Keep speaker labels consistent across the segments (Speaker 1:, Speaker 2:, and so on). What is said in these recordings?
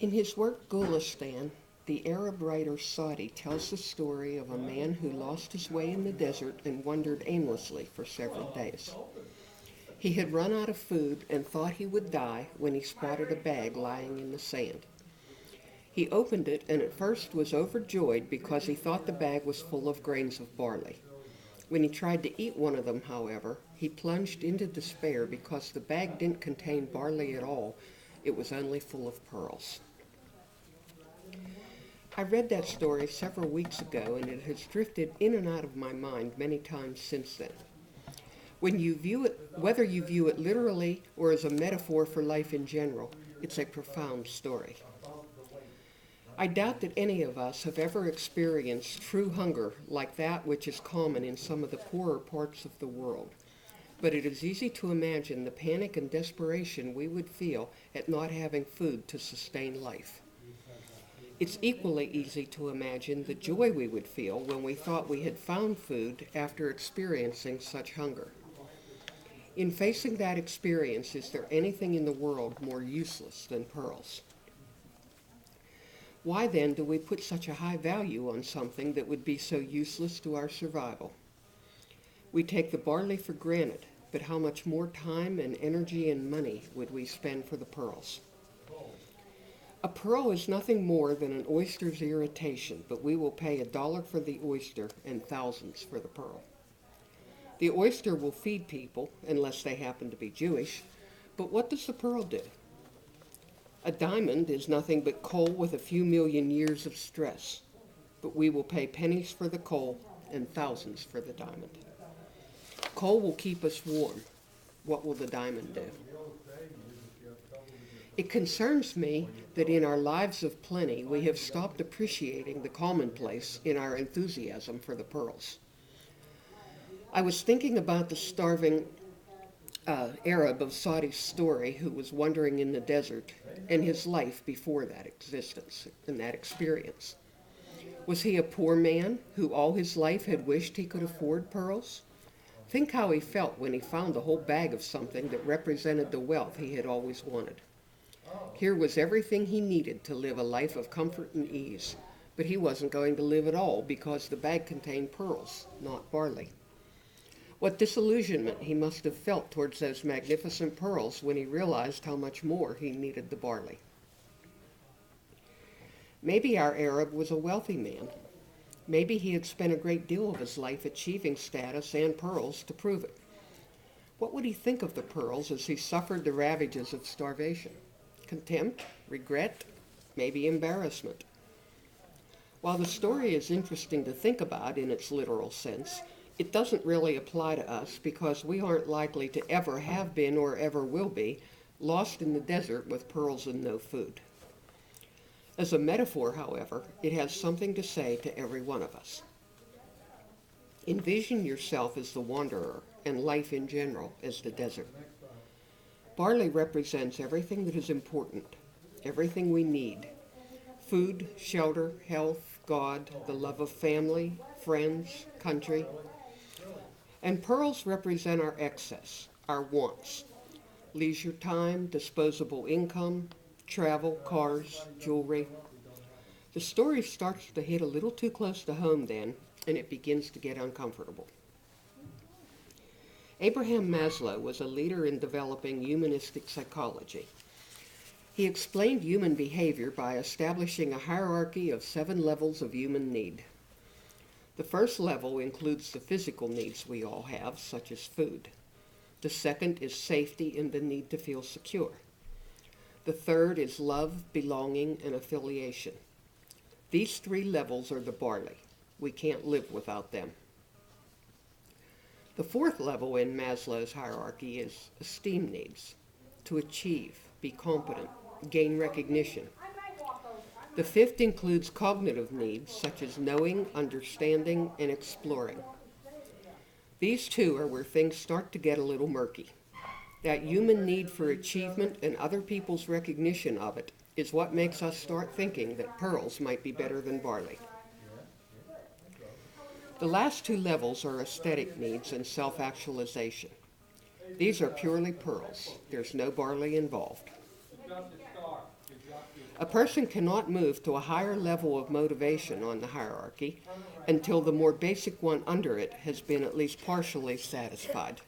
Speaker 1: In his work Gulistan, the Arab writer Saudi tells the story of a man who lost his way in the desert and wandered aimlessly for several days. He had run out of food and thought he would die when he spotted a bag lying in the sand. He opened it and at first was overjoyed because he thought the bag was full of grains of barley. When he tried to eat one of them, however, he plunged into despair because the bag didn't contain barley at all. It was only full of pearls. I read that story several weeks ago and it has drifted in and out of my mind many times since then. Whether you view it literally or as a metaphor for life in general, it's a profound story. I doubt that any of us have ever experienced true hunger like that which is common in some of the poorer parts of the world. But it is easy to imagine the panic and desperation we would feel at not having food to sustain life. It's equally easy to imagine the joy we would feel when we thought we had found food after experiencing such hunger. In facing that experience, is there anything in the world more useless than pearls? Why then do we put such a high value on something that would be so useless to our survival? We take the barley for granted, but how much more time and energy and money would we spend for the pearls? A pearl is nothing more than an oyster's irritation, but we will pay $1 for the oyster and thousands for the pearl. The oyster will feed people, unless they happen to be Jewish, but what does the pearl do? A diamond is nothing but coal with a few million years of stress, but we will pay pennies for the coal and thousands for the diamond. Coal will keep us warm. What will the diamond do? It concerns me that in our lives of plenty, we have stopped appreciating the commonplace in our enthusiasm for the pearls. I was thinking about the starving Arab of Saudi's story who was wandering in the desert and his life before that existence and that experience. Was he a poor man who all his life had wished he could afford pearls? Think how he felt when he found a whole bag of something that represented the wealth he had always wanted. Here was everything he needed to live a life of comfort and ease, but he wasn't going to live at all because the bag contained pearls, not barley. What disillusionment he must have felt towards those magnificent pearls when he realized how much more he needed the barley. Maybe our Arab was a wealthy man. Maybe he had spent a great deal of his life achieving status and pearls to prove it. What would he think of the pearls as he suffered the ravages of starvation? Contempt, regret, maybe embarrassment. While the story is interesting to think about in its literal sense, it doesn't really apply to us because we aren't likely to ever have been or ever will be lost in the desert with pearls and no food. As a metaphor, however, it has something to say to every one of us. Envision yourself as the wanderer and life in general as the desert. Barley represents everything that is important, everything we need. Food, shelter, health, God, the love of family, friends, country. And pearls represent our excess, our wants. Leisure time, disposable income, travel, cars, jewelry. The story starts to hit a little too close to home then, and it begins to get uncomfortable. Abraham Maslow was a leader in developing humanistic psychology. He explained human behavior by establishing a hierarchy of 7 levels of human need. The first level includes the physical needs we all have, such as food. The second is safety and the need to feel secure. The third is love, belonging, and affiliation. These 3 levels are the barley. We can't live without them. The 4th level in Maslow's hierarchy is esteem needs, to achieve, be competent, gain recognition. The 5th includes cognitive needs such as knowing, understanding, and exploring. These 2 are where things start to get a little murky. That human need for achievement and other people's recognition of it is what makes us start thinking that pearls might be better than barley. The last 2 levels are aesthetic needs and self-actualization. These are purely pearls. There's no barley involved. A person cannot move to a higher level of motivation on the hierarchy until the more basic one under it has been at least partially satisfied.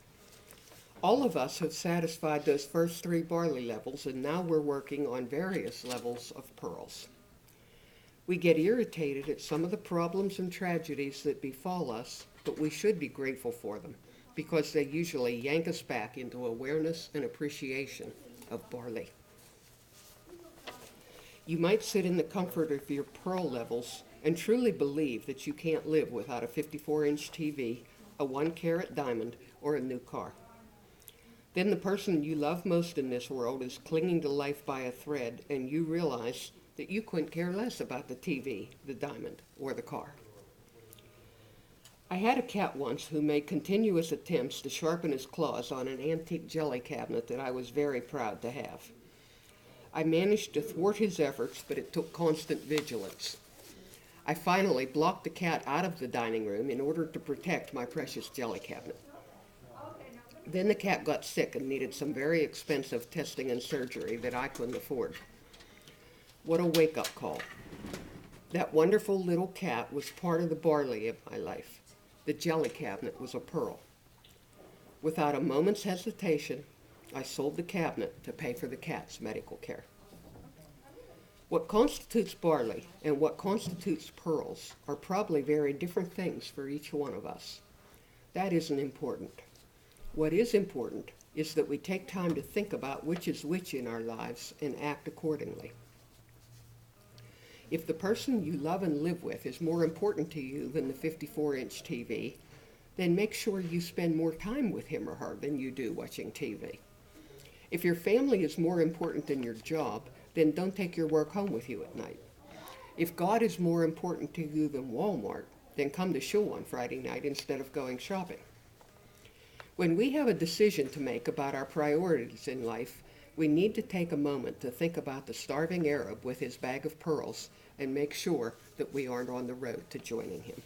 Speaker 1: All of us have satisfied those first 3 barley levels, and now we're working on various levels of pearls. We get irritated at some of the problems and tragedies that befall us, but we should be grateful for them, because they usually yank us back into awareness and appreciation of barley. You might sit in the comfort of your pearl levels and truly believe that you can't live without a 54-inch TV, a 1-carat diamond, or a new car. Then the person you love most in this world is clinging to life by a thread, and you realize that you couldn't care less about the TV, the diamond, or the car. I had a cat once who made continuous attempts to sharpen his claws on an antique jelly cabinet that I was very proud to have. I managed to thwart his efforts, but it took constant vigilance. I finally blocked the cat out of the dining room in order to protect my precious jelly cabinet. Then the cat got sick and needed some very expensive testing and surgery that I couldn't afford. What a wake-up call. That wonderful little cat was part of the barley of my life. The jelly cabinet was a pearl. Without a moment's hesitation, I sold the cabinet to pay for the cat's medical care. What constitutes barley and what constitutes pearls are probably very different things for each one of us. That isn't important. What is important is that we take time to think about which is which in our lives and act accordingly. If the person you love and live with is more important to you than the 54-inch TV, then make sure you spend more time with him or her than you do watching TV. If your family is more important than your job, then don't take your work home with you at night. If God is more important to you than Walmart, then come to shul on Friday night instead of going shopping. When we have a decision to make about our priorities in life, we need to take a moment to think about the starving Arab with his bag of pearls and make sure that we aren't on the road to joining him.